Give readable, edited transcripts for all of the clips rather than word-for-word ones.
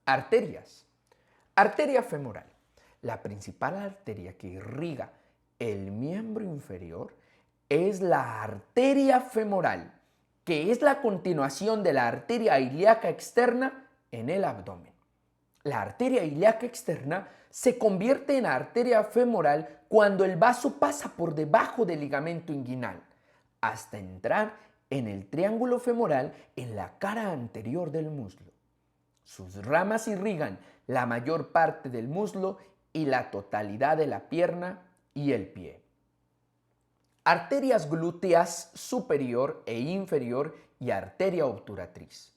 Arterias. Arteria femoral. La principal arteria que irriga el miembro inferior es la arteria femoral, que es la continuación de la arteria ilíaca externa en el abdomen. La arteria ilíaca externa se convierte en arteria femoral cuando el vaso pasa por debajo del ligamento inguinal, hasta entrar en el triángulo femoral en la cara anterior del muslo. Sus ramas irrigan la mayor parte del muslo y la totalidad de la pierna y el pie. Arterias glúteas superior e inferior y arteria obturatriz.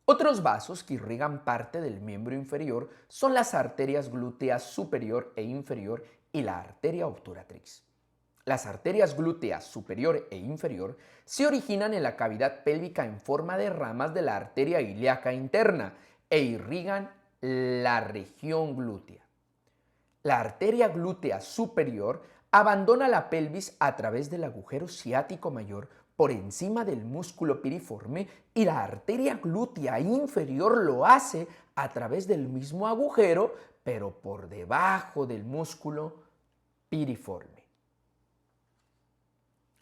Otros vasos que irrigan parte del miembro inferior son las arterias glúteas superior e inferior y la arteria obturatriz. Las arterias glúteas superior e inferior se originan en la cavidad pélvica en forma de ramas de la arteria ilíaca interna e irrigan la región glútea. La arteria glútea superior abandona la pelvis a través del agujero ciático mayor por encima del músculo piriforme y la arteria glútea inferior lo hace a través del mismo agujero, pero por debajo del músculo piriforme.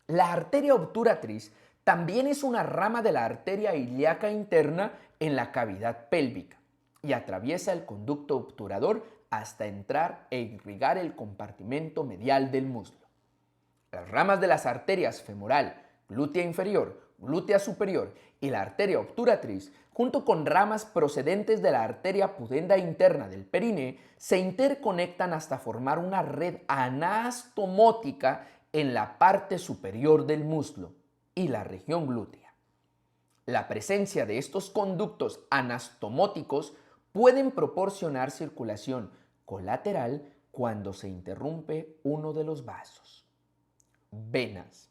La arteria obturatriz también es una rama de la arteria ilíaca interna en la cavidad pélvica y atraviesa el conducto obturador hasta entrar e irrigar el compartimento medial del muslo. Las ramas de las arterias femoral, glútea inferior, glútea superior y la arteria obturatriz, junto con ramas procedentes de la arteria pudenda interna del periné, se interconectan hasta formar una red anastomótica en la parte superior del muslo y la región glútea. La presencia de estos conductos anastomóticos pueden proporcionar circulación colateral cuando se interrumpe uno de los vasos. Venas.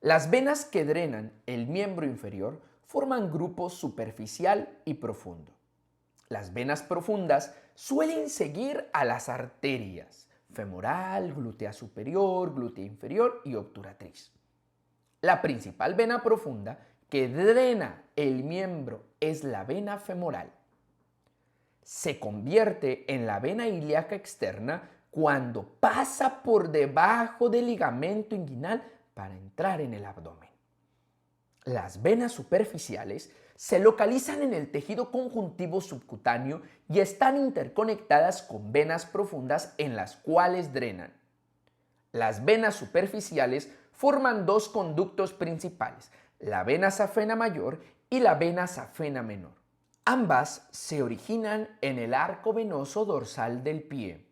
Las venas que drenan el miembro inferior forman grupos superficial y profundo. Las venas profundas suelen seguir a las arterias femoral, glútea superior, glútea inferior y obturatriz. La principal vena profunda que drena el miembro es la vena femoral. Se convierte en la vena ilíaca externa cuando pasa por debajo del ligamento inguinal para entrar en el abdomen. Las venas superficiales se localizan en el tejido conjuntivo subcutáneo y están interconectadas con venas profundas en las cuales drenan. Las venas superficiales forman dos conductos principales, la vena safena mayor y la vena safena menor. Ambas se originan en el arco venoso dorsal del pie.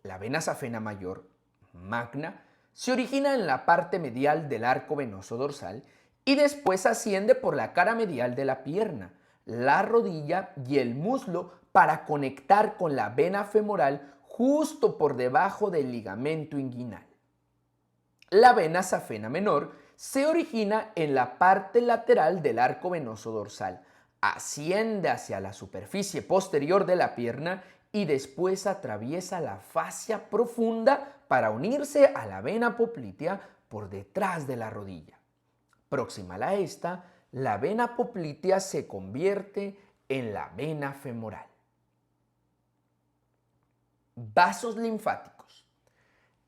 La vena safena mayor, magna, se origina en la parte medial del arco venoso dorsal y después asciende por la cara medial de la pierna, la rodilla y el muslo para conectar con la vena femoral justo por debajo del ligamento inguinal. La vena safena menor se origina en la parte lateral del arco venoso dorsal, asciende hacia la superficie posterior de la pierna y después atraviesa la fascia profunda para unirse a la vena poplitea por detrás de la rodilla. Próxima a esta, la vena poplitea se convierte en la vena femoral. Vasos linfáticos.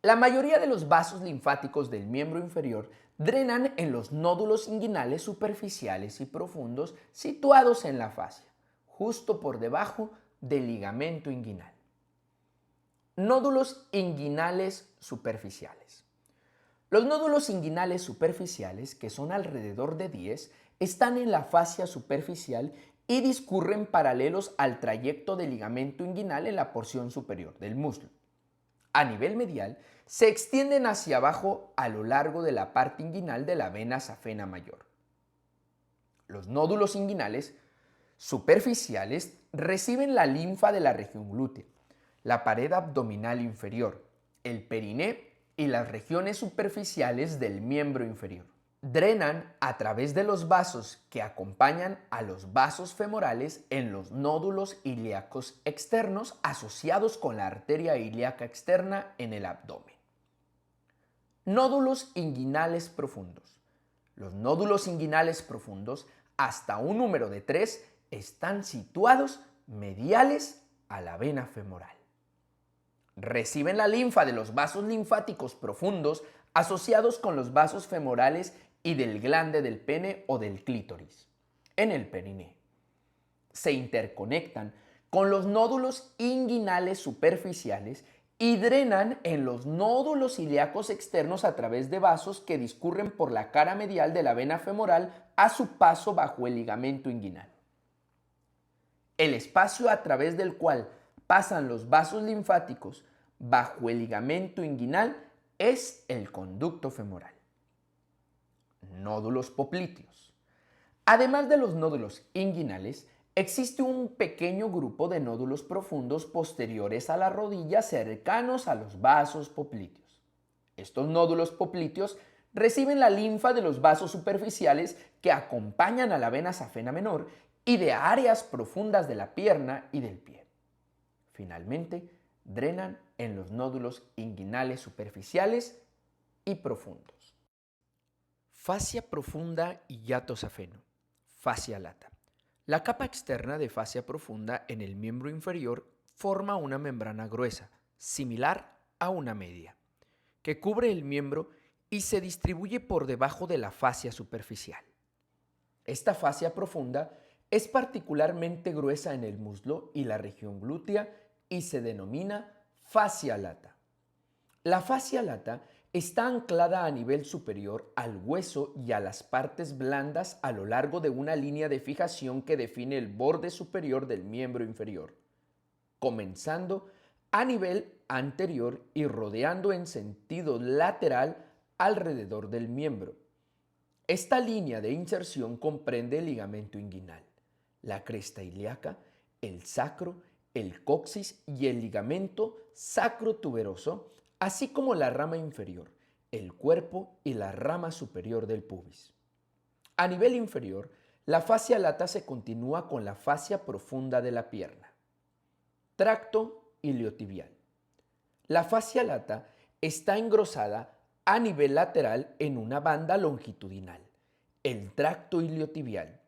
La mayoría de los vasos linfáticos del miembro inferior drenan en los nódulos inguinales superficiales y profundos situados en la fascia, justo por debajo del ligamento inguinal. Nódulos inguinales superficiales. Los nódulos inguinales superficiales, que son alrededor de 10, están en la fascia superficial y discurren paralelos al trayecto del ligamento inguinal en la porción superior del muslo. A nivel medial, se extienden hacia abajo a lo largo de la parte inguinal de la vena safena mayor. Los nódulos inguinales superficiales reciben la linfa de la región glútea, la pared abdominal inferior, el periné y las regiones superficiales del miembro inferior. Drenan a través de los vasos que acompañan a los vasos femorales en los nódulos ilíacos externos asociados con la arteria ilíaca externa en el abdomen. Nódulos inguinales profundos. Los nódulos inguinales profundos, hasta un número de 3, están situados mediales a la vena femoral. Reciben la linfa de los vasos linfáticos profundos asociados con los vasos femorales y del glande del pene o del clítoris, en el periné. Se interconectan con los nódulos inguinales superficiales y drenan en los nódulos ilíacos externos a través de vasos que discurren por la cara medial de la vena femoral a su paso bajo el ligamento inguinal. El espacio a través del cual pasan los vasos linfáticos bajo el ligamento inguinal es el conducto femoral. Nódulos popliteos. Además de los nódulos inguinales, existe un pequeño grupo de nódulos profundos posteriores a la rodilla cercanos a los vasos popliteos. Estos nódulos popliteos reciben la linfa de los vasos superficiales que acompañan a la vena safena menor y de áreas profundas de la pierna y del pie. Finalmente, drenan en los nódulos inguinales superficiales y profundos. Fascia profunda y hiato safeno. Fascia lata. La capa externa de fascia profunda en el miembro inferior forma una membrana gruesa, similar a una media, que cubre el miembro y se distribuye por debajo de la fascia superficial. Esta fascia profunda es particularmente gruesa en el muslo y la región glútea y se denomina fascia lata. La fascia lata está anclada a nivel superior al hueso y a las partes blandas a lo largo de una línea de fijación que define el borde superior del miembro inferior, comenzando a nivel anterior y rodeando en sentido lateral alrededor del miembro. Esta línea de inserción comprende el ligamento inguinal, la cresta ilíaca, el sacro, el coxis y el ligamento sacrotuberoso, así como la rama inferior, el cuerpo y la rama superior del pubis. A nivel inferior, la fascia lata se continúa con la fascia profunda de la pierna. Tracto iliotibial. La fascia lata está engrosada a nivel lateral en una banda longitudinal, el tracto iliotibial,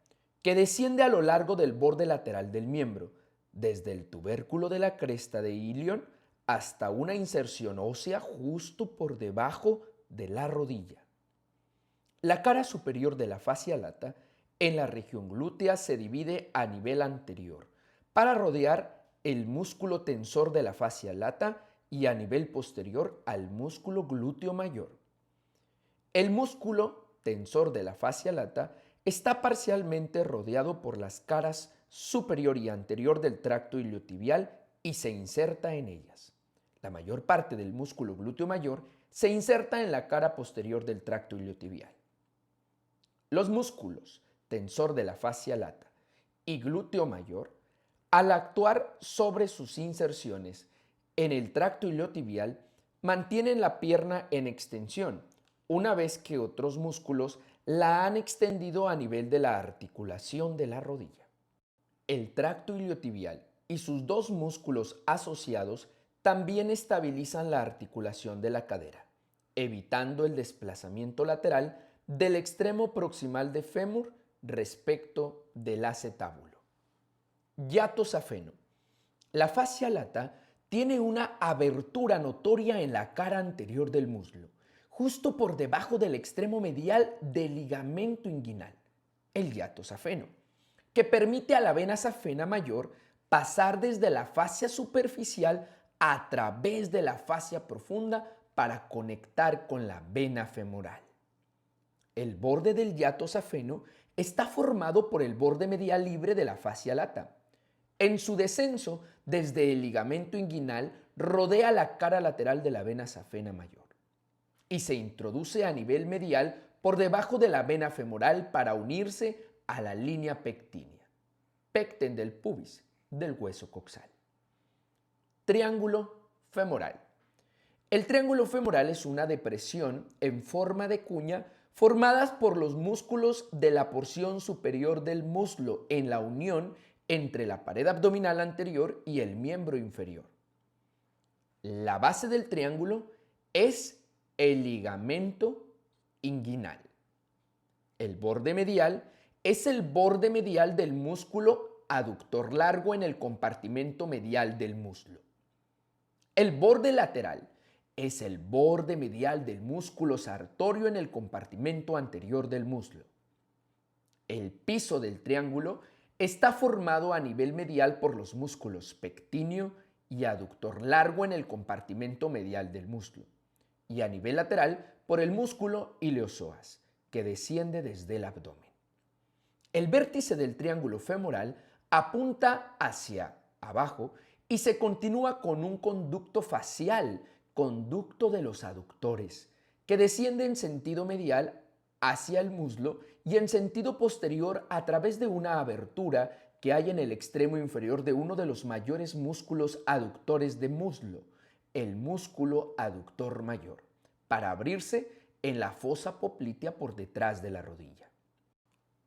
que desciende a lo largo del borde lateral del miembro, desde el tubérculo de la cresta de ilion hasta una inserción ósea justo por debajo de la rodilla. La cara superior de la fascia lata en la región glútea se divide a nivel anterior para rodear el músculo tensor de la fascia lata y a nivel posterior al músculo glúteo mayor. El músculo tensor de la fascia lata está parcialmente rodeado por las caras superior y anterior del tracto iliotibial y se inserta en ellas. La mayor parte del músculo glúteo mayor se inserta en la cara posterior del tracto iliotibial. Los músculos tensor de la fascia lata y glúteo mayor, al actuar sobre sus inserciones en el tracto iliotibial, mantienen la pierna en extensión, una vez que otros músculos la han extendido a nivel de la articulación de la rodilla. El tracto iliotibial y sus dos músculos asociados también estabilizan la articulación de la cadera, evitando el desplazamiento lateral del extremo proximal de fémur respecto del acetábulo. Hiato safeno. La fascia lata tiene una abertura notoria en la cara anterior del muslo, justo por debajo del extremo medial del ligamento inguinal, el hiato safeno, que permite a la vena safena mayor pasar desde la fascia superficial a través de la fascia profunda para conectar con la vena femoral. El borde del hiato safeno está formado por el borde medial libre de la fascia lata. En su descenso desde el ligamento inguinal rodea la cara lateral de la vena safena mayor y se introduce a nivel medial por debajo de la vena femoral para unirse a la línea pectínea, pecten del pubis, del hueso coxal. Triángulo femoral. El triángulo femoral es una depresión en forma de cuña formadas por los músculos de la porción superior del muslo en la unión entre la pared abdominal anterior y el miembro inferior. La base del triángulo es el ligamento inguinal. El borde medial es el borde medial del músculo aductor largo en el compartimento medial del muslo. El borde lateral es el borde medial del músculo sartorio en el compartimento anterior del muslo. El piso del triángulo está formado a nivel medial por los músculos pectíneo y aductor largo en el compartimento medial del muslo, y a nivel lateral por el músculo iliosoas, que desciende desde el abdomen. El vértice del triángulo femoral apunta hacia abajo y se continúa con un conducto facial, conducto de los aductores, que desciende en sentido medial hacia el muslo y en sentido posterior a través de una abertura que hay en el extremo inferior de uno de los mayores músculos aductores de muslo, el músculo aductor mayor, para abrirse en la fosa poplitea por detrás de la rodilla.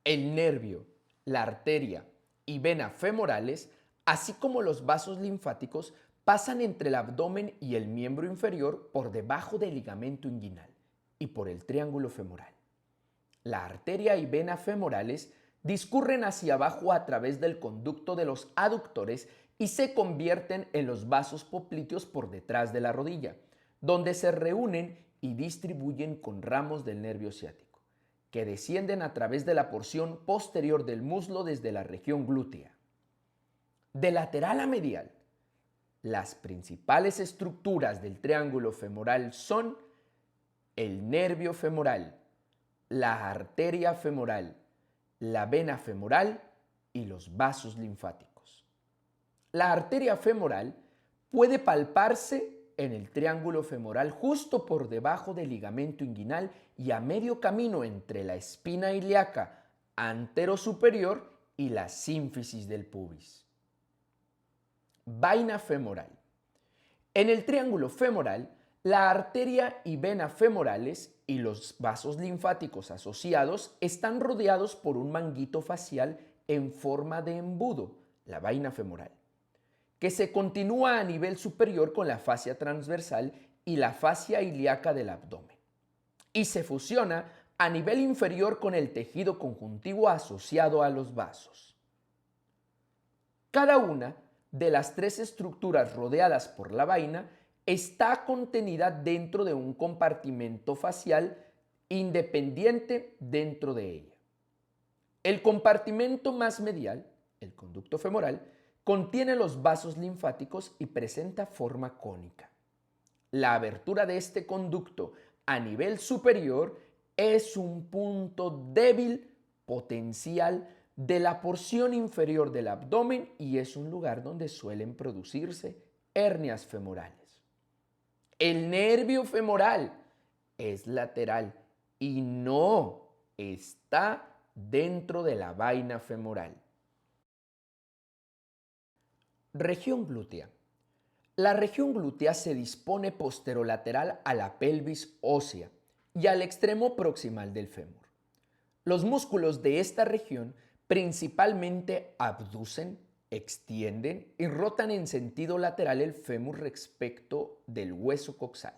El nervio, la arteria y vena femorales, así como los vasos linfáticos, pasan entre el abdomen y el miembro inferior por debajo del ligamento inguinal y por el triángulo femoral. La arteria y vena femorales discurren hacia abajo a través del conducto de los aductores y se convierten en los vasos popliteos por detrás de la rodilla, donde se reúnen y distribuyen con ramos del nervio ciático, que descienden a través de la porción posterior del muslo desde la región glútea. De lateral a medial, las principales estructuras del triángulo femoral son el nervio femoral, la arteria femoral, la vena femoral y los vasos linfáticos. La arteria femoral puede palparse en el triángulo femoral justo por debajo del ligamento inguinal y a medio camino entre la espina ilíaca anterosuperior y la sínfisis del pubis. Vaina femoral. En el triángulo femoral, la arteria y vena femorales y los vasos linfáticos asociados están rodeados por un manguito facial en forma de embudo, la vaina femoral, que se continúa a nivel superior con la fascia transversal y la fascia ilíaca del abdomen, y se fusiona a nivel inferior con el tejido conjuntivo asociado a los vasos. Cada una de las tres estructuras rodeadas por la vaina está contenida dentro de un compartimento facial independiente dentro de ella. El compartimento más medial, el conducto femoral, contiene los vasos linfáticos y presenta forma cónica. La abertura de este conducto a nivel superior es un punto débil potencial de la porción inferior del abdomen y es un lugar donde suelen producirse hernias femorales. El nervio femoral es lateral y no está dentro de la vaina femoral. Región glútea. La región glútea se dispone posterolateral a la pelvis ósea y al extremo proximal del fémur. Los músculos de esta región principalmente abducen, extienden y rotan en sentido lateral el fémur respecto del hueso coxal.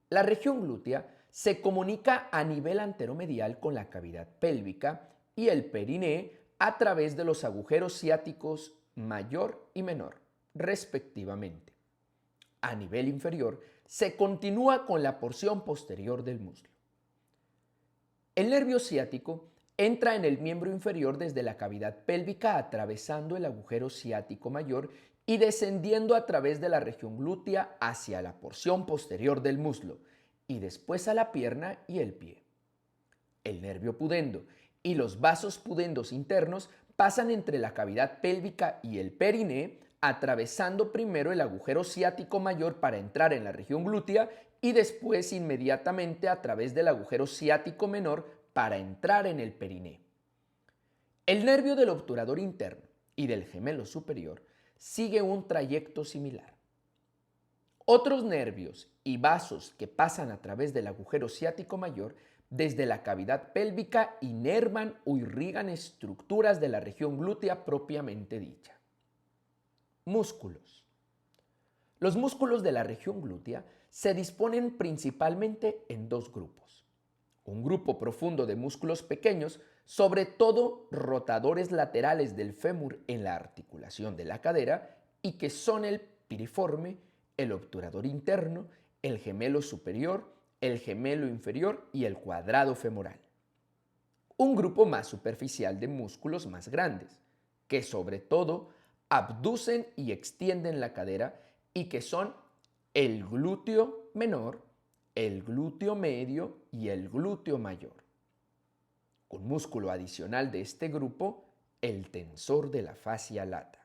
La región glútea se comunica a nivel anteromedial con la cavidad pélvica y el periné a través de los agujeros ciáticos mayor y menor, respectivamente. A nivel inferior se continúa con la porción posterior del muslo. El nervio ciático entra en el miembro inferior desde la cavidad pélvica atravesando el agujero ciático mayor y descendiendo a través de la región glútea hacia la porción posterior del muslo y después a la pierna y el pie. El nervio pudendo y los vasos pudendos internos pasan entre la cavidad pélvica y el periné, atravesando primero el agujero ciático mayor para entrar en la región glútea y después inmediatamente a través del agujero ciático menor para entrar en el periné. El nervio del obturador interno y del gemelo superior sigue un trayecto similar. Otros nervios y vasos que pasan a través del agujero ciático mayor desde la cavidad pélvica inervan o irrigan estructuras de la región glútea propiamente dicha. Músculos. Los músculos de la región glútea se disponen principalmente en dos grupos. Un grupo profundo de músculos pequeños sobre todo rotadores laterales del fémur en la articulación de la cadera y que son el piriforme, el obturador interno, el gemelo superior, el gemelo inferior y el cuadrado femoral. Un grupo más superficial de músculos más grandes, que sobre todo abducen y extienden la cadera y que son el glúteo menor, el glúteo medio y el glúteo mayor. Un músculo adicional de este grupo, el tensor de la fascia lata.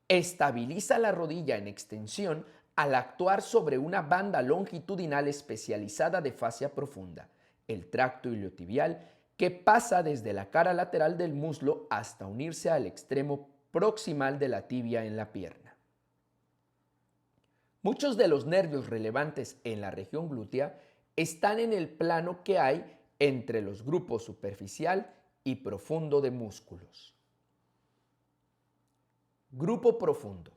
Estabiliza la rodilla en extensión al actuar sobre una banda longitudinal especializada de fascia profunda, el tracto iliotibial, que pasa desde la cara lateral del muslo hasta unirse al extremo proximal de la tibia en la pierna. Muchos de los nervios relevantes en la región glútea están en el plano que hay entre los grupos superficial y profundo de músculos. Grupo profundo.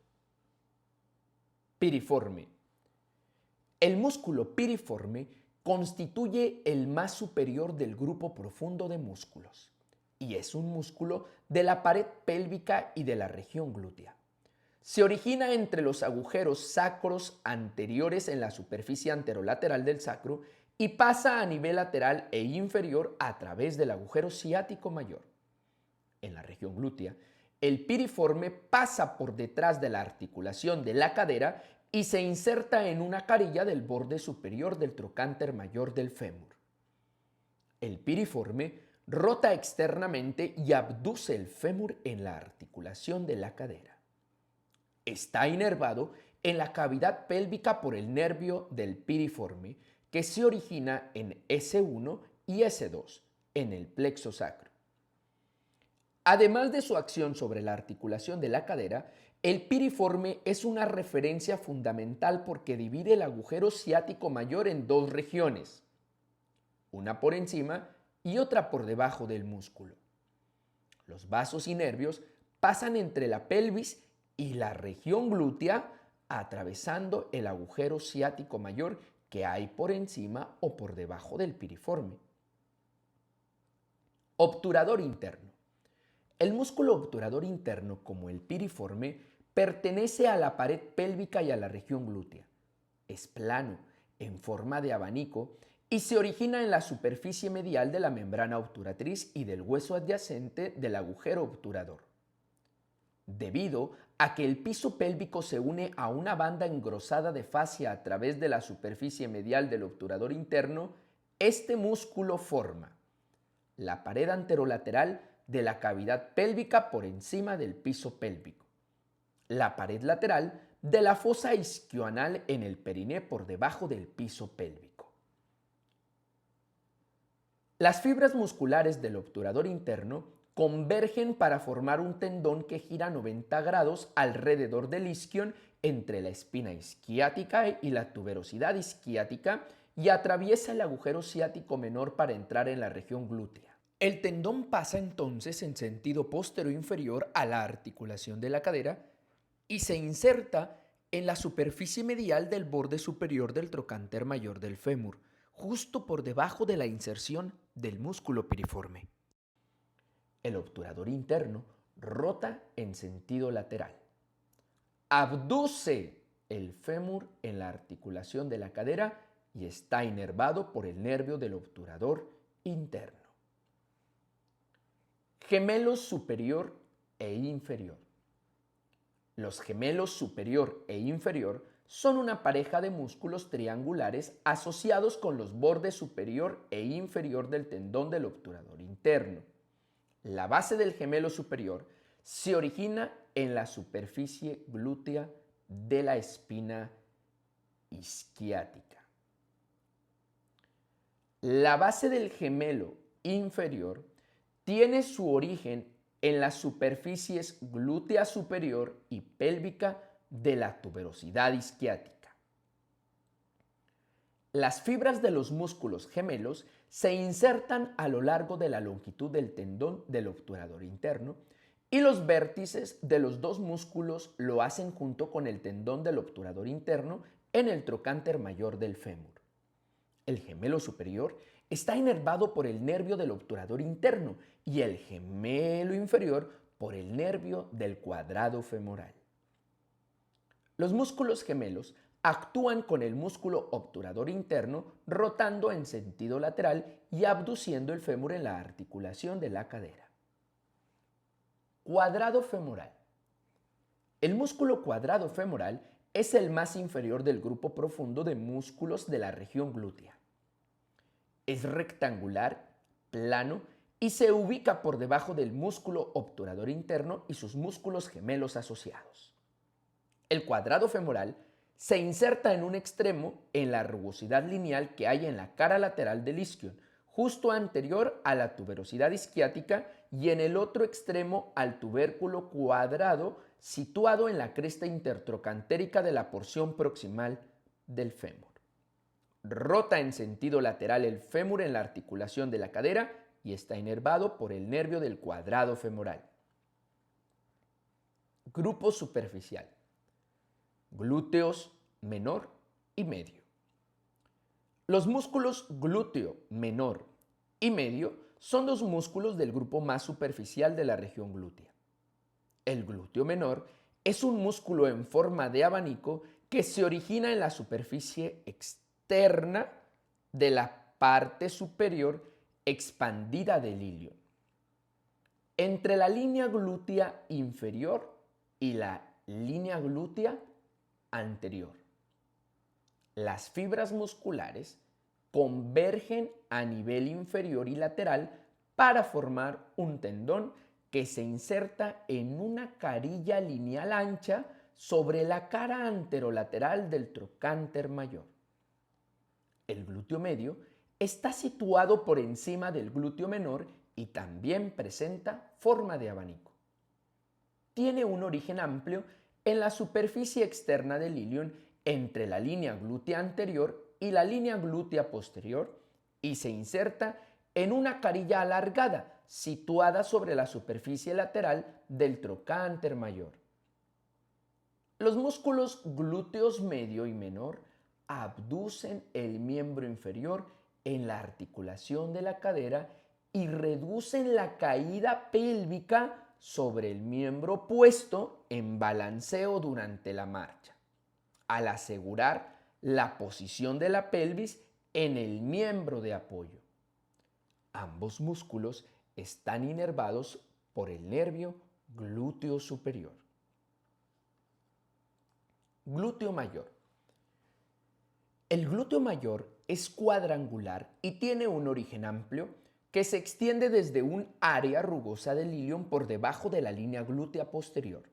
Piriforme. El músculo piriforme constituye el más superior del grupo profundo de músculos y es un músculo de la pared pélvica y de la región glútea. Se origina entre los agujeros sacros anteriores en la superficie anterolateral del sacro y pasa a nivel lateral e inferior a través del agujero ciático mayor. En la región glútea, el piriforme pasa por detrás de la articulación de la cadera y se inserta en una carilla del borde superior del trocánter mayor del fémur. El piriforme rota externamente y abduce el fémur en la articulación de la cadera. Está inervado en la cavidad pélvica por el nervio del piriforme que se origina en S1 y S2 en el plexo sacro. Además de su acción sobre la articulación de la cadera, el piriforme es una referencia fundamental porque divide el agujero ciático mayor en dos regiones, una por encima y otra por debajo del músculo. Los vasos y nervios pasan entre la pelvis y la región glútea atravesando el agujero ciático mayor que hay por encima o por debajo del piriforme. Obturador interno. El músculo obturador interno, como el piriforme, pertenece a la pared pélvica y a la región glútea. Es plano, en forma de abanico, y se origina en la superficie medial de la membrana obturatriz y del hueso adyacente del agujero obturador. Debido a que el piso pélvico se une a una banda engrosada de fascia a través de la superficie medial del obturador interno, este músculo forma la pared anterolateral de la cavidad pélvica por encima del piso pélvico, la pared lateral de la fosa isquioanal en el periné por debajo del piso pélvico. Las fibras musculares del obturador interno convergen para formar un tendón que gira 90 grados alrededor del isquion entre la espina isquiática y la tuberosidad isquiática y atraviesa el agujero ciático menor para entrar en la región glútea. El tendón pasa entonces en sentido posterior-inferior a la articulación de la cadera y se inserta en la superficie medial del borde superior del trocánter mayor del fémur, justo por debajo de la inserción del músculo piriforme. El obturador interno rota en sentido lateral. Abduce el fémur en la articulación de la cadera y está inervado por el nervio del obturador interno. Gemelos superior e inferior. Los gemelos superior e inferior son una pareja de músculos triangulares asociados con los bordes superior e inferior del tendón del obturador interno. La base del gemelo superior se origina en la superficie glútea de la espina isquiática. La base del gemelo inferior tiene su origen en las superficies glútea superior y pélvica de la tuberosidad isquiática. Las fibras de los músculos gemelos se insertan a lo largo de la longitud del tendón del obturador interno y los vértices de los dos músculos lo hacen junto con el tendón del obturador interno en el trocánter mayor del fémur. El gemelo superior está inervado por el nervio del obturador interno y el gemelo inferior por el nervio del cuadrado femoral. Los músculos gemelos actúan con el músculo obturador interno rotando en sentido lateral y abduciendo el fémur en la articulación de la cadera. Cuadrado femoral. El músculo cuadrado femoral es el más inferior del grupo profundo de músculos de la región glútea. Es rectangular, plano y se ubica por debajo del músculo obturador interno y sus músculos gemelos asociados. El cuadrado femoral se inserta en un extremo en la rugosidad lineal que hay en la cara lateral del isquion, justo anterior a la tuberosidad isquiática, y en el otro extremo al tubérculo cuadrado situado en la cresta intertrocantérica de la porción proximal del fémur. Rota en sentido lateral el fémur en la articulación de la cadera y está inervado por el nervio del cuadrado femoral. Grupo superficial. Glúteos menor y medio. Los músculos glúteo menor y medio son dos músculos del grupo más superficial de la región glútea. El glúteo menor es un músculo en forma de abanico que se origina en la superficie externa de la parte superior expandida del ilion, entre la línea glútea inferior y la línea glútea anterior. Las fibras musculares convergen a nivel inferior y lateral para formar un tendón que se inserta en una carilla lineal ancha sobre la cara anterolateral del trocánter mayor. El glúteo medio está situado por encima del glúteo menor y también presenta forma de abanico. Tiene un origen amplio en la superficie externa del ilion entre la línea glútea anterior y la línea glútea posterior y se inserta en una carilla alargada situada sobre la superficie lateral del trocánter mayor. Los músculos glúteos medio y menor abducen el miembro inferior en la articulación de la cadera y reducen la caída pélvica sobre el miembro opuesto en balanceo durante la marcha, al asegurar la posición de la pelvis en el miembro de apoyo. Ambos músculos están inervados por el nervio glúteo superior. Glúteo mayor. El glúteo mayor es cuadrangular y tiene un origen amplio que se extiende desde un área rugosa del ilion por debajo de la línea glútea posterior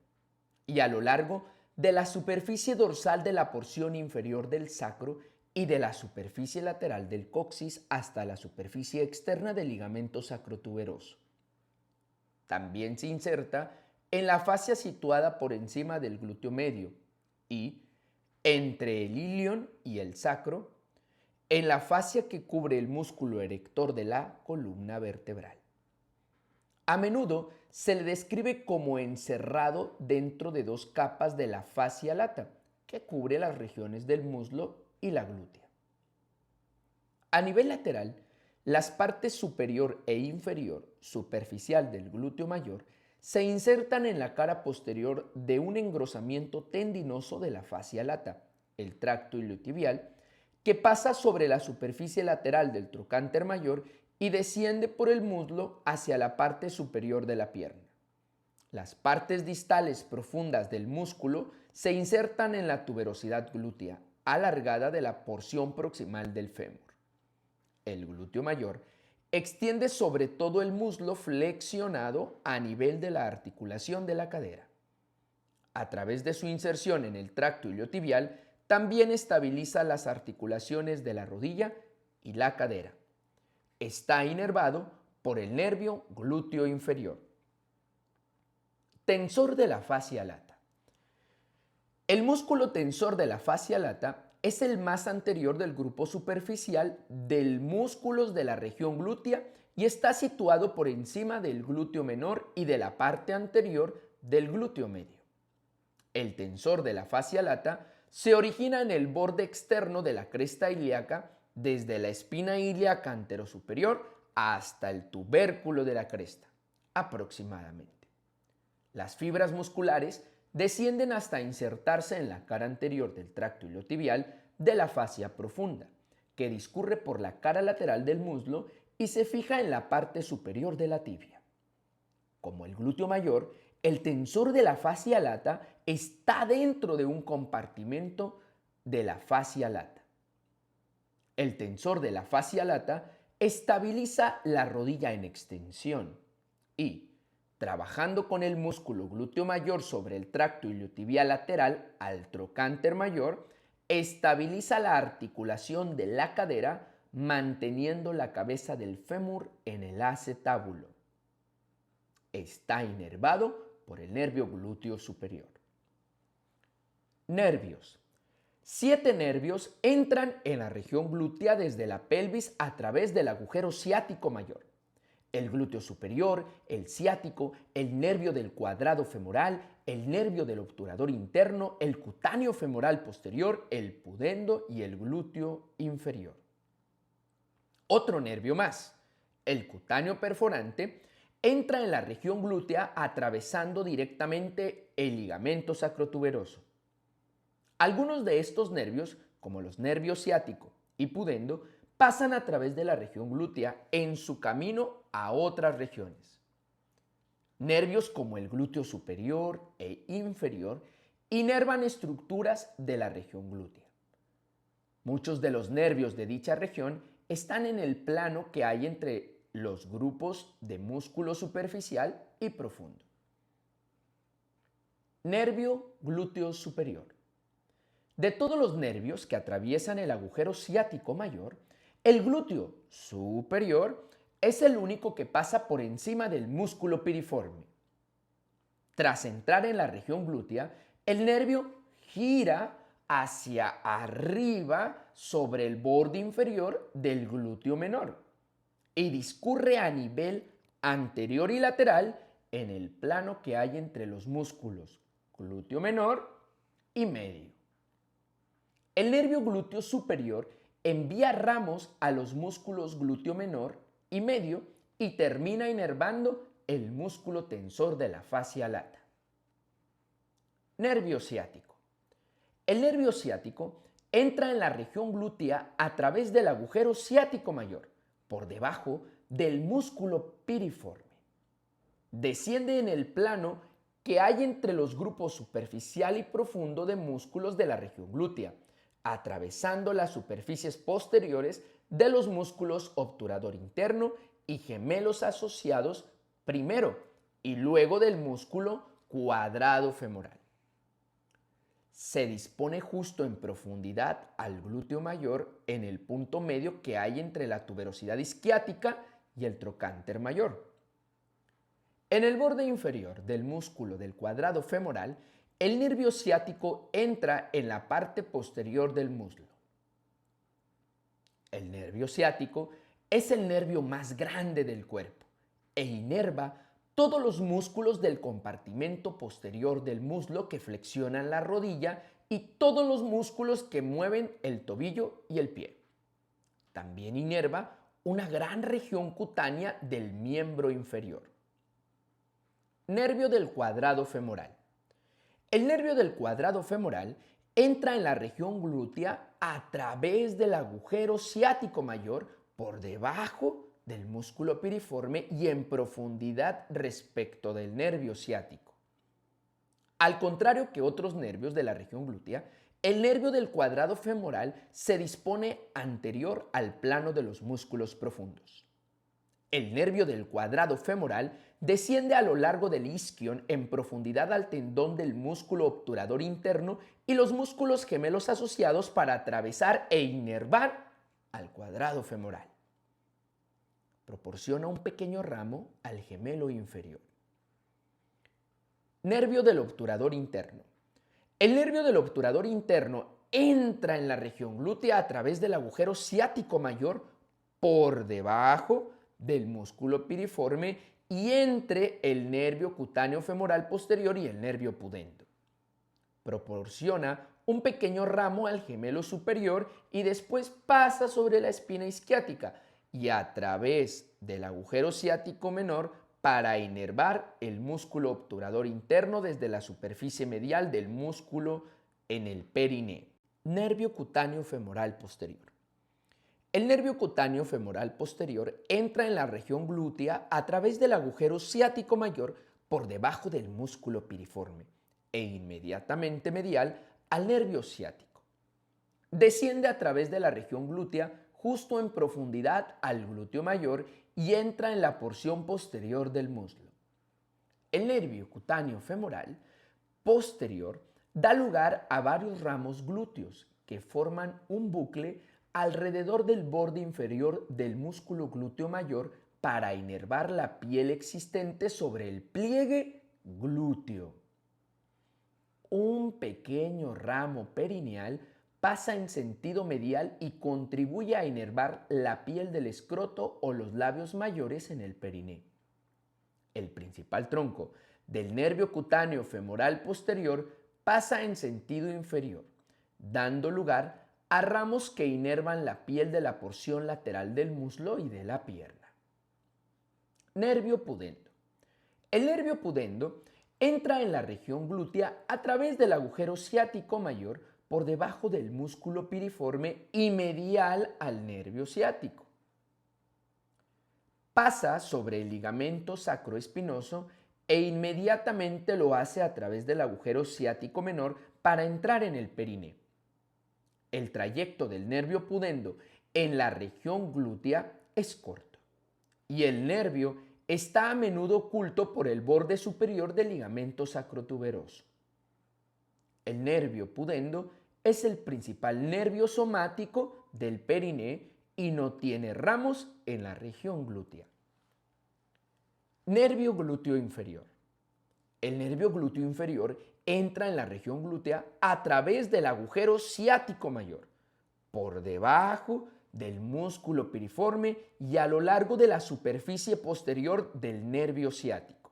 y a lo largo de la superficie dorsal de la porción inferior del sacro y de la superficie lateral del coxis hasta la superficie externa del ligamento sacrotuberoso. También se inserta en la fascia situada por encima del glúteo medio y, entre el ilion y el sacro, en la fascia que cubre el músculo erector de la columna vertebral. A menudo se le describe como encerrado dentro de dos capas de la fascia lata, que cubre las regiones del muslo y la glútea. A nivel lateral, las partes superior e inferior superficial del glúteo mayor se insertan en la cara posterior de un engrosamiento tendinoso de la fascia lata, el tracto iliotibial, que pasa sobre la superficie lateral del trocánter mayor y desciende por el muslo hacia la parte superior de la pierna. Las partes distales profundas del músculo se insertan en la tuberosidad glútea alargada de la porción proximal del fémur. El glúteo mayor extiende sobre todo el muslo flexionado a nivel de la articulación de la cadera. A través de su inserción en el tracto iliotibial, también estabiliza las articulaciones de la rodilla y la cadera. Está inervado por el nervio glúteo inferior. Tensor de la fascia lata. El músculo tensor de la fascia lata es el más anterior del grupo superficial de músculos de la región glútea y está situado por encima del glúteo menor y de la parte anterior del glúteo medio. El tensor de la fascia lata se origina en el borde externo de la cresta ilíaca desde la espina ilíaca anterosuperior hasta el tubérculo de la cresta, aproximadamente. Las fibras musculares descienden hasta insertarse en la cara anterior del tracto iliotibial de la fascia profunda, que discurre por la cara lateral del muslo y se fija en la parte superior de la tibia. Como el glúteo mayor, el tensor de la fascia lata está dentro de un compartimento de la fascia lata. El tensor de la fascia lata estabiliza la rodilla en extensión y, trabajando con el músculo glúteo mayor sobre el tracto iliotibial lateral al trocánter mayor, estabiliza la articulación de la cadera manteniendo la cabeza del fémur en el acetábulo. Está inervado por el nervio glúteo superior. Nervios. 7 nervios entran en la región glútea desde la pelvis a través del agujero ciático mayor. El glúteo superior, el ciático, el nervio del cuadrado femoral, el nervio del obturador interno, el cutáneo femoral posterior, el pudendo y el glúteo inferior. Otro nervio más, el cutáneo perforante, entra en la región glútea atravesando directamente el ligamento sacrotuberoso. Algunos de estos nervios, como los nervios ciático y pudendo, pasan a través de la región glútea en su camino a otras regiones. Nervios como el glúteo superior e inferior inervan estructuras de la región glútea. Muchos de los nervios de dicha región están en el plano que hay entre los grupos de músculo superficial y profundo. Nervio glúteo superior. De todos los nervios que atraviesan el agujero ciático mayor, el glúteo superior es el único que pasa por encima del músculo piriforme. Tras entrar en la región glútea, el nervio gira hacia arriba sobre el borde inferior del glúteo menor y discurre a nivel anterior y lateral en el plano que hay entre los músculos glúteo menor y medio. El nervio glúteo superior envía ramos a los músculos glúteo menor y medio y termina inervando el músculo tensor de la fascia lata. Nervio ciático. El nervio ciático entra en la región glútea a través del agujero ciático mayor, por debajo del músculo piriforme. Desciende en el plano que hay entre los grupos superficial y profundo de músculos de la región glútea, atravesando las superficies posteriores de los músculos obturador interno y gemelos asociados primero y luego del músculo cuadrado femoral. Se dispone justo en profundidad al glúteo mayor en el punto medio que hay entre la tuberosidad isquiática y el trocánter mayor. En el borde inferior del músculo del cuadrado femoral, el nervio ciático entra en la parte posterior del muslo. El nervio ciático es el nervio más grande del cuerpo e inerva todos los músculos del compartimento posterior del muslo que flexionan la rodilla y todos los músculos que mueven el tobillo y el pie. También inerva una gran región cutánea del miembro inferior. Nervio del cuadrado femoral. El nervio del cuadrado femoral entra en la región glútea a través del agujero ciático mayor por debajo del músculo piriforme y en profundidad respecto del nervio ciático. Al contrario que otros nervios de la región glútea, el nervio del cuadrado femoral se dispone anterior al plano de los músculos profundos. El nervio del cuadrado femoral desciende a lo largo del isquion en profundidad al tendón del músculo obturador interno y los músculos gemelos asociados para atravesar e inervar al cuadrado femoral. Proporciona un pequeño ramo al gemelo inferior. Nervio del obturador interno. El nervio del obturador interno entra en la región glútea a través del agujero ciático mayor por debajo del músculo piriforme y entre el nervio cutáneo femoral posterior y el nervio pudendo. Proporciona un pequeño ramo al gemelo superior y después pasa sobre la espina isquiática y a través del agujero ciático menor para inervar el músculo obturador interno desde la superficie medial del músculo en el perineo. Nervio cutáneo femoral posterior. El nervio cutáneo femoral posterior entra en la región glútea a través del agujero ciático mayor por debajo del músculo piriforme e inmediatamente medial al nervio ciático. Desciende a través de la región glútea justo en profundidad al glúteo mayor y entra en la porción posterior del muslo. El nervio cutáneo femoral posterior da lugar a varios ramos glúteos que forman un bucle alrededor del borde inferior del músculo glúteo mayor para inervar la piel existente sobre el pliegue glúteo. Un pequeño ramo perineal pasa en sentido medial y contribuye a inervar la piel del escroto o los labios mayores en el perineo. El principal tronco del nervio cutáneo femoral posterior pasa en sentido inferior, dando lugar a ramos que inervan la piel de la porción lateral del muslo y de la pierna. Nervio pudendo. El nervio pudendo entra en la región glútea a través del agujero ciático mayor por debajo del músculo piriforme y medial al nervio ciático. Pasa sobre el ligamento sacroespinoso e inmediatamente lo hace a través del agujero ciático menor para entrar en el perineo. El trayecto del nervio pudendo en la región glútea es corto y el nervio está a menudo oculto por el borde superior del ligamento sacrotuberoso. El nervio pudendo es el principal nervio somático del perineo y no tiene ramos en la región glútea. Nervio glúteo inferior. El nervio glúteo inferior entra en la región glútea a través del agujero ciático mayor, por debajo del músculo piriforme y a lo largo de la superficie posterior del nervio ciático.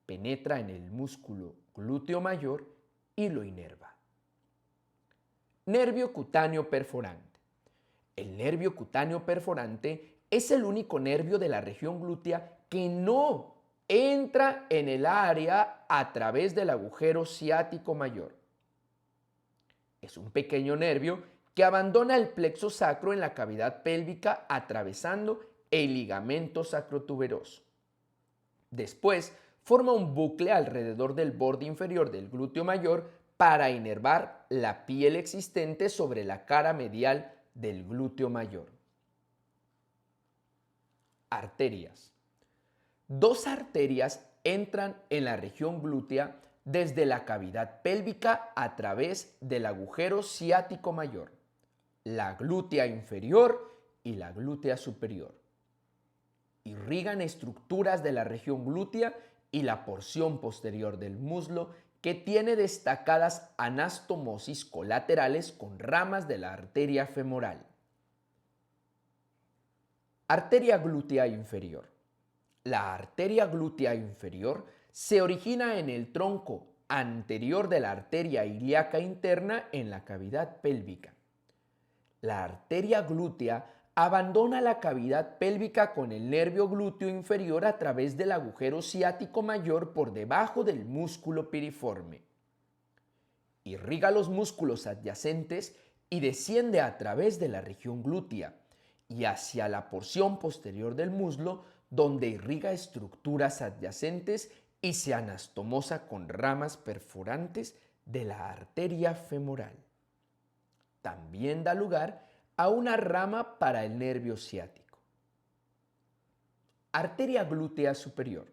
Penetra en el músculo glúteo mayor y lo inerva. Nervio cutáneo perforante. El nervio cutáneo perforante es el único nervio de la región glútea que no entra en el área a través del agujero ciático mayor. Es un pequeño nervio que abandona el plexo sacro en la cavidad pélvica atravesando el ligamento sacrotuberoso. Después forma un bucle alrededor del borde inferior del glúteo mayor para inervar la piel existente sobre la cara medial del glúteo mayor. Arterias. Dos arterias entran en la región glútea desde la cavidad pélvica a través del agujero ciático mayor, la glútea inferior y la glútea superior. Irrigan estructuras de la región glútea y la porción posterior del muslo que tiene destacadas anastomosis colaterales con ramas de la arteria femoral. Arteria glútea inferior. La arteria glútea inferior se origina en el tronco anterior de la arteria ilíaca interna en la cavidad pélvica. La arteria glútea abandona la cavidad pélvica con el nervio glúteo inferior a través del agujero ciático mayor por debajo del músculo piriforme. Irriga los músculos adyacentes y desciende a través de la región glútea y hacia la porción posterior del muslo, donde irriga estructuras adyacentes y se anastomosa con ramas perforantes de la arteria femoral. También da lugar a una rama para el nervio ciático. Arteria glútea superior.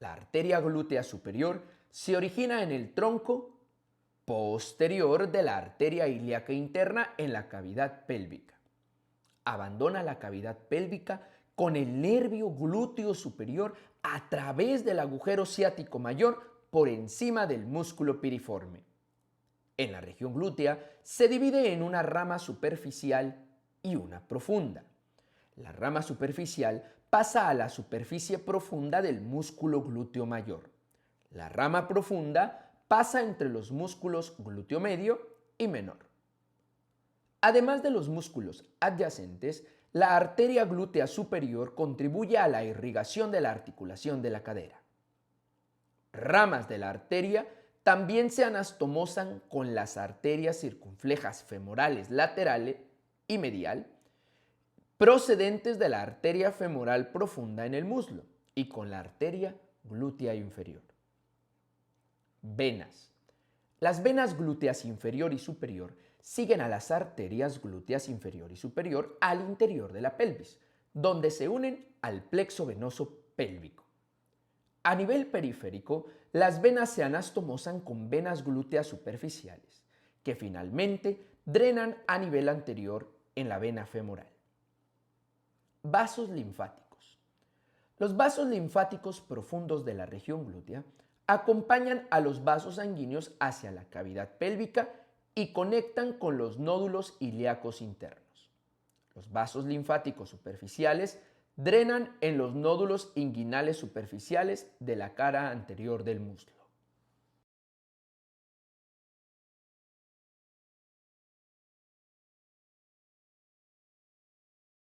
La arteria glútea superior se origina en el tronco posterior de la arteria ilíaca interna en la cavidad pélvica. Abandona la cavidad pélvica con el nervio glúteo superior a través del agujero ciático mayor por encima del músculo piriforme. En la región glútea se divide en una rama superficial y una profunda. La rama superficial pasa a la superficie profunda del músculo glúteo mayor. La rama profunda pasa entre los músculos glúteo medio y menor. Además de los músculos adyacentes, la arteria glútea superior contribuye a la irrigación de la articulación de la cadera. Ramas de la arteria también se anastomosan con las arterias circunflejas femorales laterales y medial, procedentes de la arteria femoral profunda en el muslo y con la arteria glútea inferior. Venas. Las venas glúteas inferior y superior siguen a las arterias glúteas inferior y superior al interior de la pelvis, donde se unen al plexo venoso pélvico. A nivel periférico, las venas se anastomosan con venas glúteas superficiales, que finalmente drenan a nivel anterior en la vena femoral. Vasos linfáticos. Los vasos linfáticos profundos de la región glútea acompañan a los vasos sanguíneos hacia la cavidad pélvica y conectan con los nódulos ilíacos internos. Los vasos linfáticos superficiales drenan en los nódulos inguinales superficiales de la cara anterior del muslo.